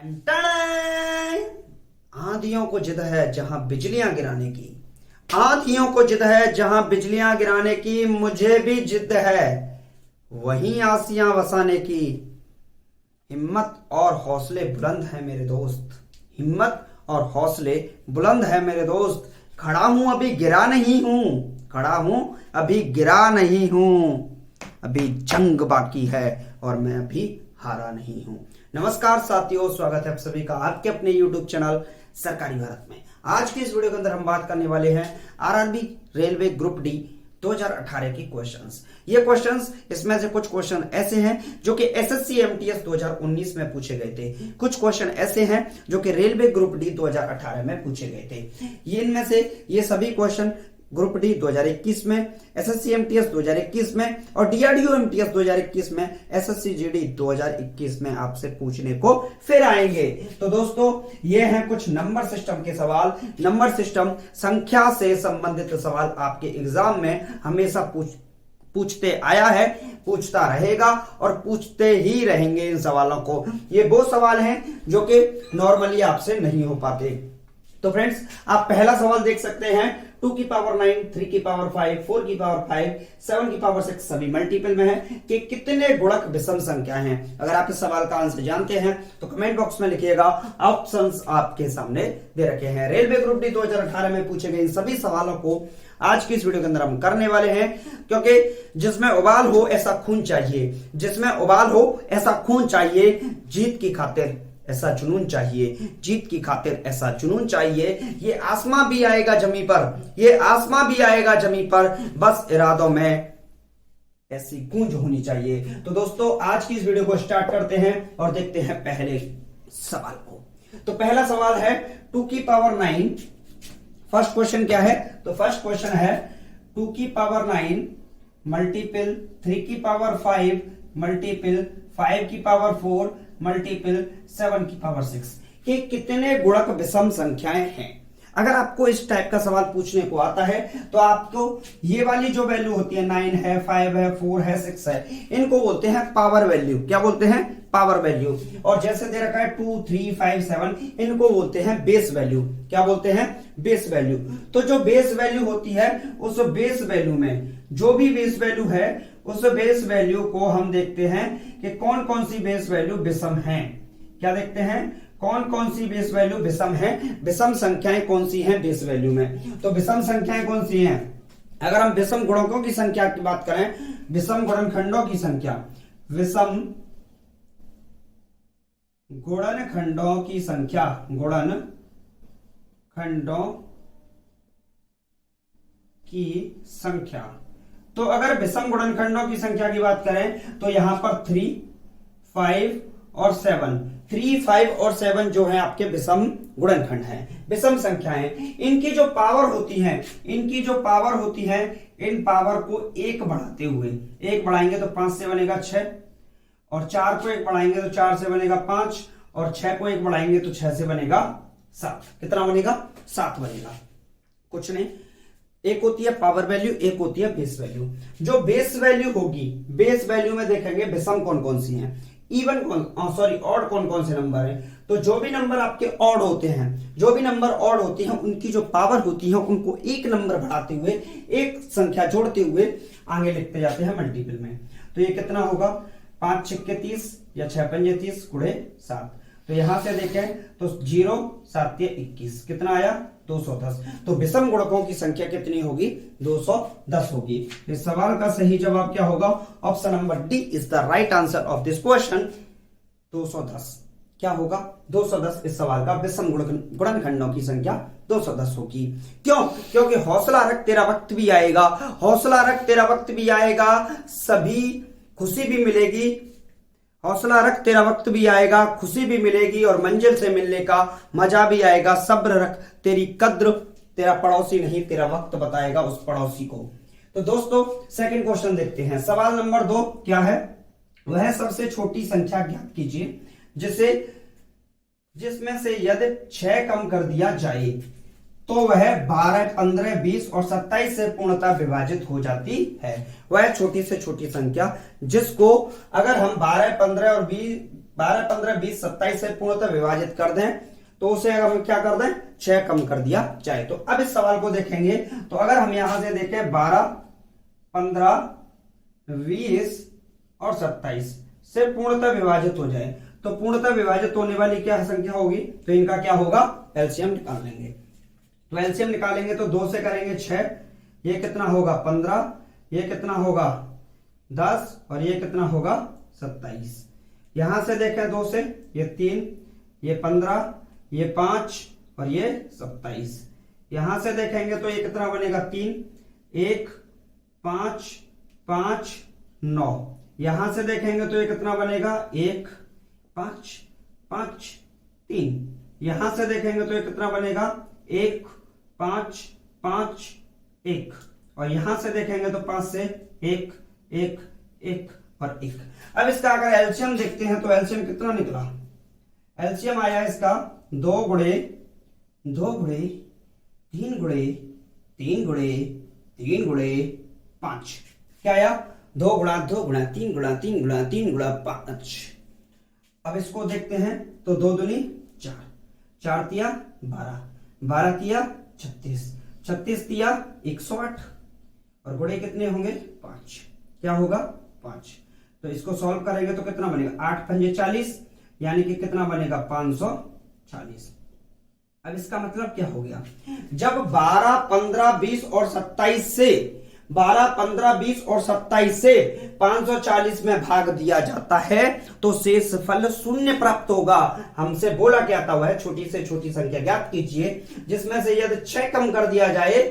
Ton. आंधियों को जिद है जहां बिजलियां गिराने की, आंधियों को जिद है जहां बिजलियां गिराने की, मुझे भी जिद है वहीं आसियां वसाने की। हिम्मत और हौसले बुलंद है मेरे दोस्त, हिम्मत और हौसले बुलंद है मेरे दोस्त। खड़ा हूं अभी गिरा नहीं हूं, खड़ा हूं अभी गिरा नहीं हूं। अभी जंग बाकी है और मैं अभी हारा नहीं हूं। नमस्कार साथियों, स्वागत है आप सभी का आपके अपने YouTube चैनल सरकारी भारत में। आज की इस वीडियो के अंदर हम बात करने वाले हैं आरआरबी रेलवे ग्रुप डी 2018 की क्वेश्चंस। ये क्वेश्चंस, इसमें से कुछ क्वेश्चन ऐसे हैं जो कि एसएससी एमटीएस 2019 में पूछे गए थे, कुछ क्वेश्चन ऐसे हैं जो कि रेलवे ग्रुप डी 2018 में पूछे गए थे। ये इनमें से ये सभी क्वेश्चन ग्रुप डी 2021 में, एसएससी एमटीएस 2021 में और डीआरडीओ एमटीएस 2021 में, एसएससी जीडी 2021 में आपसे पूछने को फिर आएंगे। तो दोस्तों, ये हैं कुछ नंबर सिस्टम के सवाल। नंबर सिस्टम, संख्या से संबंधित सवाल आपके एग्जाम में हमेशा पूछते आया है, पूछता रहेगा और पूछते ही रहेंगे इन सवालों को। ये वो सवाल हैं जो कि नॉर्मली आपसे नहीं हो पाते। तो फ्रेंड्स, आप पहला सवाल देख सकते हैं, 2 की पावर 9, 3 की पावर 5, 4 की पावर 5, 7 की पावर 6 सभी मल्टीपल में है कि कितने गुणक विषम संख्या हैं। अगर आप इस सवाल का आंसर जानते हैं तो कमेंट बॉक्स में लिखिएगा। ऑप्शंस आपके सामने दे रखे हैं। रेलवे ग्रुप डी 2018 में पूछे गए इन सभी सवालों को आज की इस वीडियो के अंदर हम करने वाले हैं, क्योंकि जिसमें उबाल हो ऐसा खून चाहिए, जिसमें उबाल हो ऐसा खून चाहिए, जीत की खातिर ऐसा जुनून चाहिए, जीत की खातिर ऐसा जुनून चाहिए। ये आसमां भी आएगा जमी पर, ये आसमां भी आएगा जमी पर, बस इरादों में ऐसी गूंज होनी चाहिए। तो दोस्तों, आज की इस वीडियो को स्टार्ट करते हैं और देखते हैं पहले सवाल को। तो पहला सवाल है 2 की पावर 9। फर्स्ट क्वेश्चन क्या है? तो फर्स्ट क्वेश्चन है 2 की पावर 9 मल्टीपल 3 की पावर 5 मल्टीपल 5 की पावर 4 मल्टीपल 7 की पावर 6 कि कितने गुणक विषम संख्याएं हैं। अगर आपको इस टाइप का सवाल पूछने को आता है तो आपको ये वाली जो वैल्यू होती है, 9 है, 5 है, 4 है, 6 है, इनको बोलते हैं पावर वैल्यू। क्या बोलते हैं? Power value. और जैसे दे रखा है 2, 3, 5, 7, इनको बोलते हैं बेस वैल्यू। क्या बोलते हैं? Base value. तो जो बेस वैल्यू होती है, उस बेस वैल्यू में जो भी बेस वैल्यू है, उस बेस वैल्यू को हम देखते हैं कि कौन कौन सी बेस वैल्यू विषम है। क्या देखते हैं? कौन कौन सी बेस वैल्यू विषम है, विषम संख्याएं कौन सी हैं बेस वैल्यू में। तो विषम संख्याएं कौन सी हैं? अगर हम विषम गुणकों की संख्या की बात करें, विषम गुणनखंडों की संख्या, विषम गुणनखंडों की संख्या, गुणनखंडों की संख्या। तो अगर विषम गुणनखंडों की संख्या की बात करें तो यहां पर 3, 5 और 7, 3, 5 और 7 जो है आपके विषम गुणनखंड हैं, विषम संख्याएं। इनकी जो पावर होती है, इनकी जो पावर होती है, इन पावर को 1 बढ़ाते हुए, 1 बढ़ाएंगे तो 5 से बनेगा 6, और 4 को 1 बढ़ाएंगे तो 4 से बनेगा 5, और 6 को 1 बढ़ाएंगे तो 6 से बनेगा 7। कितना बनेगा? 7 बनेगा। कुछ नहीं, एक होती है पावर वैल्यू, एक होती है बेस वैल्यू। जो बेस वैल्यू होगी, बेस वैल्यू में देखेंगे विषम कौन कौन सी हैं, इवन ऑड कौन कौन से नंबर हैं। तो जो भी नंबर आपके ऑड होते हैं, जो भी नंबर ऑड होती हैं, उनकी जो पावर होती है उनको 1 नंबर बढ़ाते हुए, एक संख्या जोड़ते हुए आगे लिखते जाते हैं मल्टीपल में। तो ये कितना होगा? 5 छक्के 30 या 6 पंजे 30 गुणे 7। तो यहां से देखें तो 0, 7 या 21, कितना आया? 210। तो विषम गुणकों की संख्या कितनी होगी? 210 होगी। इस सवाल का सही जवाब क्या होगा? Option number D is the right answer of this question. 210 क्या होगा? 210 इस सवाल का विषम गुणनखंडों की संख्या 210 होगी। क्यों? क्योंकि हौसला रख तेरा वक्त भी आएगा, हौसला रख तेरा वक्त भी आएगा, सभी खुशी भी मिलेगी। हौसला रख तेरा वक्त भी आएगा, खुशी भी मिलेगी और मंजिल से मिलने का मजा भी आएगा। सब्र रख तेरी कद्र तेरा पड़ोसी नहीं तेरा वक्त बताएगा उस पड़ोसी को। तो दोस्तों, सेकंड क्वेश्चन देखते हैं। सवाल नंबर 2 क्या है? वह सबसे छोटी संख्या ज्ञात कीजिए जिसमें से यदि 6 कम कर दिया जाए तो वह 12, 15, 20 और 27 से पूर्णतः विभाजित हो जाती है। वह छोटी से छोटी संख्या जिसको अगर हम 12, 15 और 12, 15, 20, 27 से पूर्णतः विभाजित कर दें तो उसे हम क्या कर दें, 6 कम कर दिया जाए। तो अब इस सवाल को देखेंगे तो अगर हम यहां से देखें 12, 15, 20 और 27 से पूर्णतः विभाजित हो जाए तो पूर्णतः विभाजित होने वाली क्या संख्या होगी, तो इनका क्या होगा, एलसीएम निकाल लेंगे। तो एलसीएम निकालेंगे तो 2 से करेंगे 6, ये कितना होगा 15, ये कितना होगा 10 और ये कितना होगा 27। यहां से देखें 2 से ये 3, ये 15, ये 5 और ये 27। यहां से देखेंगे तो ये कितना बनेगा 3, 1, 5, 5, 9। यहां से देखेंगे तो ये कितना बनेगा 1, 5, 5, 3। यहां से देखेंगे तो ये कितना बनेगा 1, 5, 5, 1 और यहां से देखेंगे तो 5 से 1, 1, 1 और 1। अब इसका अगर एलसीएम देखते हैं तो एलसीएम कितना निकला, एलसीएम आया इसका 2 गुणे 2 गुणे 3 गुणे 3 गुणे 3 गुणे 5। क्या आया 2 गुणा 2 गुणा 3 गुणा 3 गुणा 3 गुणा 5। अब इसको देखते हैं तो 2 दूनी 4, 4 तिया 12, 12 तिया 36, 36 तिया 108 और गुणे कितने होंगे 5। क्या होगा 5। तो इसको सॉल्व करेंगे तो कितना बनेगा 8 पंजे 40 यानी कि कितना बनेगा 540। अब इसका मतलब क्या हो गया, जब 12, 15, 20 और 27 से 12, 15, 20 और 27 से 540 में भाग दिया जाता है तो शेष फल शून्य प्राप्त होगा। हमसे बोला क्या था, वह छोटी से छोटी संख्या ज्ञात कीजिए जिसमें से यदि 6 कम कर दिया जाए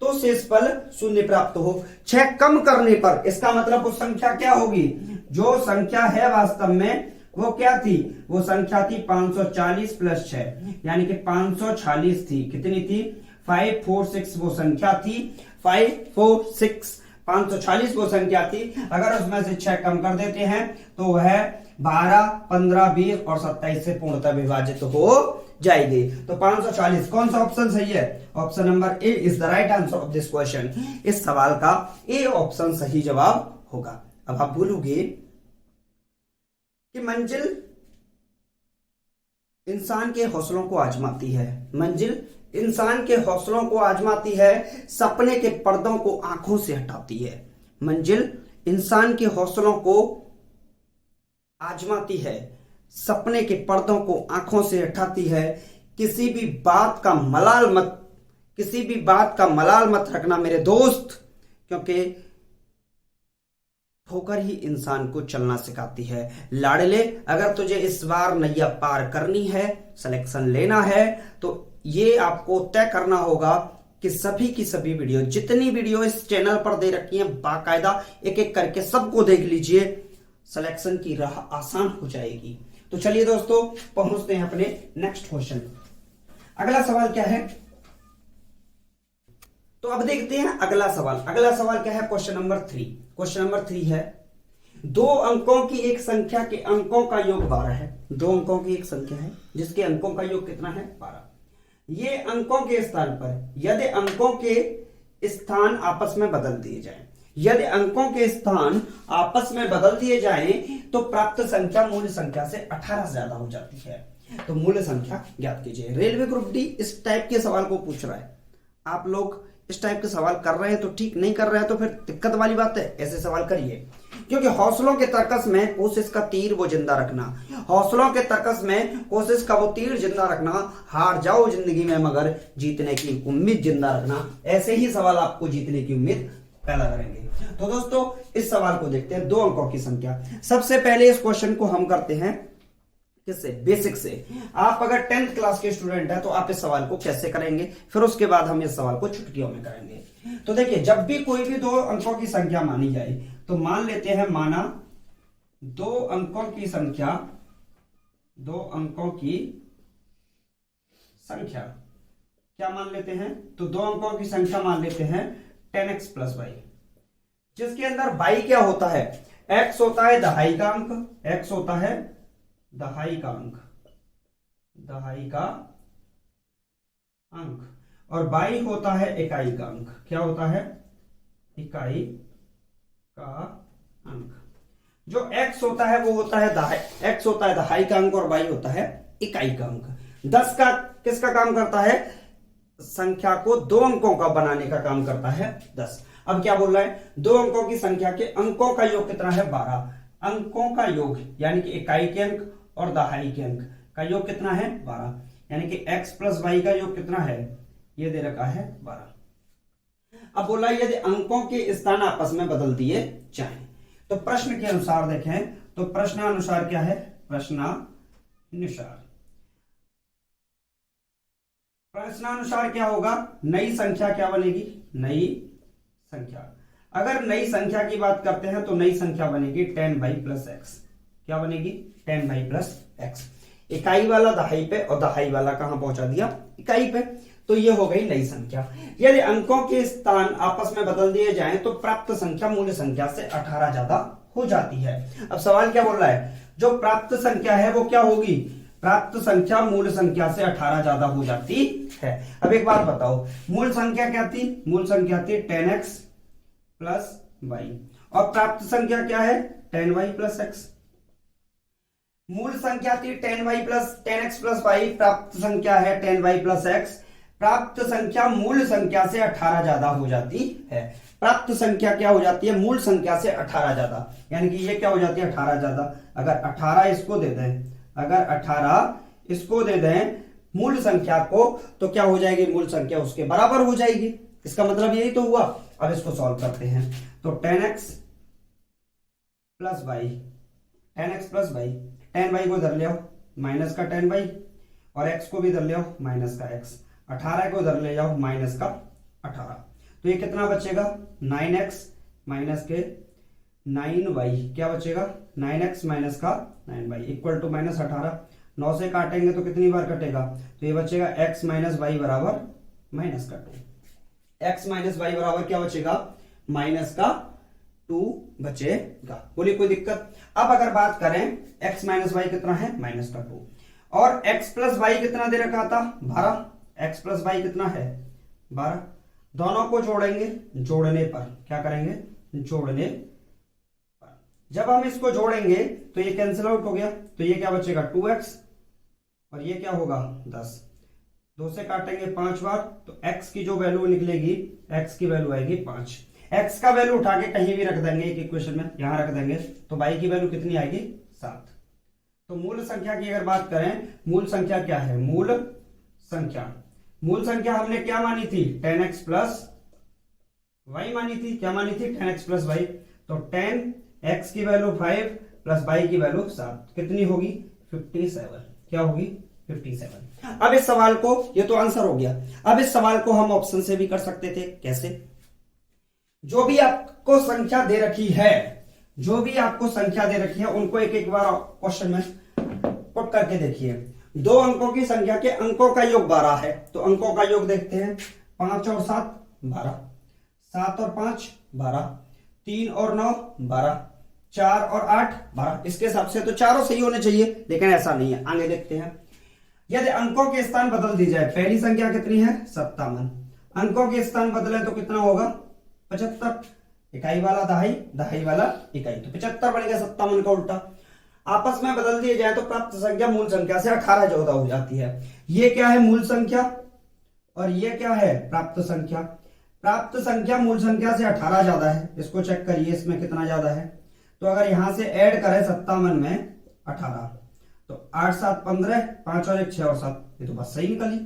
तो शेष फल शून्य प्राप्त हो। 6 कम करने पर इसका मतलब वो संख्या क्या होगी, जो संख्या है वास्तव में वो क्या थी, वो संख्या थी 540 प्लस 6 यानी कि 540 थी। कितनी थी 546 वो संख्या थी, 546 540 वो संख्या थी। अगर उसमें से 6 कम कर देते हैं तो वह 12, 15, 20 और 27 से पूर्णतः विभाजित हो जाएगी। तो 540 कौन सा ऑप्शन सही है, option number A is the right answer of this question. इस सवाल का ए ऑप्शन सही जवाब होगा। अब आप बोलोगे कि मंजिल इंसान के हौसलों को आजमाती है, मंजिल इंसान के हौसलों को आजमाती है, सपने के पर्दों को आंखों से हटाती है। मंजिल इंसान के हौसलों को आजमाती है, सपने के पर्दों को आंखों से हटाती है। किसी भी बात का मलाल मत रखना मेरे दोस्त, क्योंकि ठोकर ही इंसान को चलना सिखाती है। लाडले, अगर तुझे इस बार नैया पार करनी है, सिलेक्शन लेना है, तो ये आपको तय करना होगा कि सभी की सभी वीडियो, जितनी वीडियो इस चैनल पर दे रखी है, बाकायदा एक एक करके सबको देख लीजिए, सिलेक्शन की राह आसान हो जाएगी। तो चलिए दोस्तों पहुंचते हैं अपने नेक्स्ट क्वेश्चन। अगला सवाल क्या है, तो अब देखते हैं अगला सवाल। अगला सवाल क्या है, क्वेश्चन नंबर 3। क्वेश्चन नंबर 3 है 2 अंकों की एक संख्या के अंकों का योग 12 है। 2 अंकों की एक संख्या है जिसके अंकों का योग कितना है 12। ये अंकों के स्थान पर यदि अंकों के स्थान आपस में बदल दिए जाएं, यदि अंकों के स्थान आपस में बदल दिए जाएं तो प्राप्त संख्या मूल संख्या से 18 से ज्यादा हो जाती है। तो मूल संख्या ज्ञात कीजिए। रेलवे ग्रुप डी इस टाइप के सवाल को पूछ रहा है। आप लोग इस टाइप के सवाल कर रहे हैं तो ठीक, नहीं कर रहे हैं तो फिर दिक्कत वाली बात है। ऐसे सवाल करिए, क्योंकि हौसलों के तर्कस में कोशिश का तीर वो जिंदा रखना, हौसलों के तर्कस में कोशिश का वो तीर जिंदा रखना। हार जाओ जिंदगी में मगर जीतने की उम्मीद जिंदा रखना। ऐसे ही सवाल आपको जीतने की उम्मीद पैदा करेंगे। तो दोस्तों इस सवाल को देखते हैं, 2 अंकों की संख्या। सबसे पहले इस क्वेश्चन को हम करते हैं किससे, बेसिक से। आप अगर 10th क्लास के स्टूडेंट हैं तो आप इस सवाल को कैसे करेंगे, फिर उसके बाद हम इस सवाल को छुट्टियों में करेंगे। तो देखिए, जब भी कोई भी 2 अंकों की संख्या मानी जाए तो मान लेते हैं, माना 2 अंकों की संख्या, 2 अंकों की संख्या क्या मान लेते हैं, तो 2 अंकों की संख्या मान लेते हैं 10x प्लस y, जिसके अंदर y क्या होता है, x होता है दहाई का अंक, x होता है दहाई का अंक, दहाई का अंक, और y होता है इकाई का अंक। क्या होता है, इकाई का अंक। जो x होता है वो होता है दहाई, x होता है दहाई का अंक और y होता है इकाई का अंक। 10 का किसका काम करता है? संख्या को दो अंकों का बनाने का काम करता है 10। अब क्या बोल रहा है? दो अंकों की संख्या के अंकों का योग कितना है? 12। अंकों का योग यानी कि इकाई के अंक और दहाई के अंक का योग कितना है? 12। यानी कि x प्लस वाई का योग कितना है? ये दे रखा है 12। अब बोला यदि अंकों के स्थान आपस में बदल दिए जाएं तो प्रश्न के अनुसार देखें तो प्रश्नानुसार क्या है? प्रश्नानुसार क्या होगा? नई संख्या क्या बनेगी? नई संख्या। अगर नई संख्या की बात करते हैं तो नई संख्या बनेगी 10y प्लस एक्स। क्या बनेगी? 10y plus x. इकाई वाला दहाई पे और दहाई वाला कहां पहुंचा दिया? इकाई पे। तो ये हो गई नई संख्या। यदि अंकों के स्थान आपस में बदल दिए जाएं तो प्राप्त संख्या मूल संख्या से 18 ज्यादा हो जाती है। अब सवाल क्या बोल रहा है? जो प्राप्त संख्या है वो क्या होगी? प्राप्त संख्या मूल संख्या से 18 ज्यादा हो जाती है। अब एक बात बताओ, मूल संख्या क्या थी? मूल संख्या थी 10x प्लस वाई और प्राप्त संख्या क्या है? 10y plus x. मूल संख्या थी 10x प्लस वाई, प्राप्त संख्या है 10y प्लस एक्स। प्राप्त संख्या मूल संख्या से 18 ज्यादा हो जाती है। प्राप्त संख्या क्या हो जाती है? मूल संख्या से 18 ज्यादा, यानी कि ये क्या हो जाती है? 18 ज्यादा। अगर 18 इसको दे दें, अगर 18 इसको दे दें मूल संख्या को, तो क्या हो जाएगी? मूल संख्या उसके बराबर हो जाएगी। इसका मतलब यही तो हुआ। अब इसको सॉल्व करते हैं तो 10x plus Y, 10x plus Y, 10y को इधर ले आओ माइनस का 10y और x को भी इधर ले आओ माइनस का x, 18 को इधर ले जाओ माइनस का 18। तो ये कितना बचेगा? 9x माइनस के 9y। क्या बचेगा? 9x माइनस का 9y इक्वल टू माइनस 18। 9 से काटेंगे तो कितनी बार कटेगा? तो ये बचेगा x माइनस वाई बराबर माइनस का 2। x माइनस वाई बराबर क्या बचेगा? माइनस का 2 बचेगा। बोलिए कोई दिक्कत? अब अगर बात करें x माइनस वाई कितना है? माइनस का 2 और x प्लस वाई कितना दे रखा था? 12। x प्लस वाई कितना है? 12। दोनों को जोड़ेंगे, जोड़ने पर क्या करेंगे? जोड़ने पर जब हम इसको जोड़ेंगे तो ये कैंसिल आउट हो गया, तो ये क्या बचेगा? 2x और ये क्या होगा? 10। 2 से काटेंगे 5 बार तो x की जो वैल्यू निकलेगी, x की वैल्यू आएगी 5। x का वैल्यू उठा के कहीं भी रख देंगे एक इक्वेशन में, यहां रख देंगे तो y की वैल्यू कितनी आएगी? 7। तो मूल संख्या की अगर बात करें, मूल संख्या क्या है? मूल संख्या हमने क्या मानी थी? 10x प्लस वाई मानी थी। क्या मानी थी? 10x plus Y. तो 10x की वैल्यू 5 प्लस y की वैल्यू 7 कितनी होगी? 57। क्या होगी? 57। अब इस सवाल को, ये तो आंसर हो गया, अब इस सवाल को हम ऑप्शन से भी कर सकते थे। कैसे? जो भी आपको संख्या दे रखी है, जो भी आपको संख्या दे रखी है उनको एक एक बार क्वेश्चन में पुट करके देखिए। दो अंकों की संख्या के अंकों का योग 12 है, तो अंकों का योग देखते हैं। 5 और 7 12, 7 और 5 12, 3 और 9 12, 4 और 8 12। इसके हिसाब से तो चारों सही होने चाहिए, लेकिन ऐसा नहीं है। आगे देखते हैं। यदि अंकों के स्थान बदल दी जाए, पहली संख्या कितनी है? 57। अंकों के स्थान बदले तो कितना होगा? 75। इकाई वाला दहाई, दहाई वाला इकाई, तो 75 बनेगा 57 का उल्टा। आपस में बदल दिए जाए तो प्राप्त संख्या मूल संख्या से 18 ज्यादा हो जाती है। ये क्या है? मूल संख्या और ये क्या है? प्राप्त संख्या। प्राप्त संख्या मूल संख्या से 18 ज्यादा है। इसको चेक करिए, इसमें कितना ज्यादा है। तो अगर यहां से ऐड करें 57 में 18 तो 8 7 15, 5 और 1 6 और 7, ये तो बस सही निकली।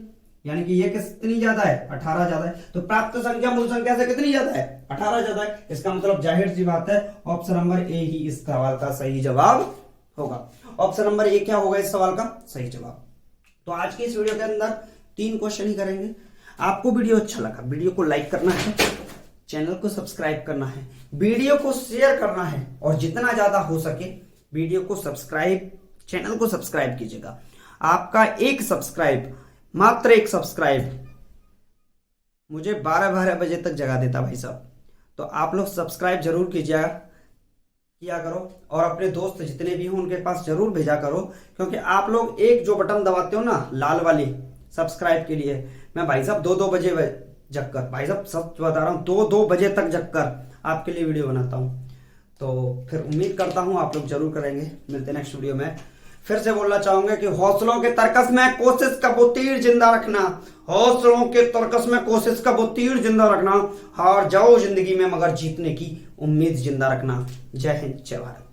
यानी कि ये कितनी ज्यादा है? 18 ज्यादा है। तो प्राप्त संख्या मूल संख्या से कितनी ज्यादा है? 18 ज्यादा है। इसका मतलब जाहिर सी बात है ऑप्शन नंबर ए ही इस सवाल का सही जवाब होगा। ऑप्शन नंबर ए क्या होगा इस सवाल का सही जवाब? तो आज की इस वीडियो के अंदर 3 क्वेश्चन ही करेंगे। आपको वीडियो अच्छा लगा, वीडियो को लाइक करना है, चैनल को सब्सक्राइब करना है, वीडियो को शेयर करना है और जितना ज्यादा हो सके वीडियो को सब्सक्राइब, चैनल को सब्सक्राइब कीजिएगा। आपका एक सब्सक्राइब, मात्र एक सब्सक्राइब मुझे 12-12 बजे तक जगा देता भाई साहब। तो आप लोग सब्सक्राइब जरूर किया करो और अपने दोस्त जितने भी हों उनके पास जरूर भेजा करो, क्योंकि आप लोग एक जो बटन दबाते हो ना लाल वाली सब्सक्राइब के लिए, मैं भाई साहब 2-2 बजे जगकर, भाई साहब सच बता रहा हूं 2-2 बजे तक जगकर आपके लिए वीडियो बनाता हूं। तो फिर उम्मीद करता हूं आप लोग जरूर करेंगे। मिलते हैं नेक्स्ट वीडियो में। फिर से बोलना चाहूंगा कि हौसलों के तर्कस में कोशिश का वो तीर जिंदा रखना, हौसलों के तर्कस में कोशिश का वो तीर जिंदा रखना, हार जाओ जिंदगी में मगर जीतने की उम्मीद जिंदा रखना। जय हिंद, जय भारत।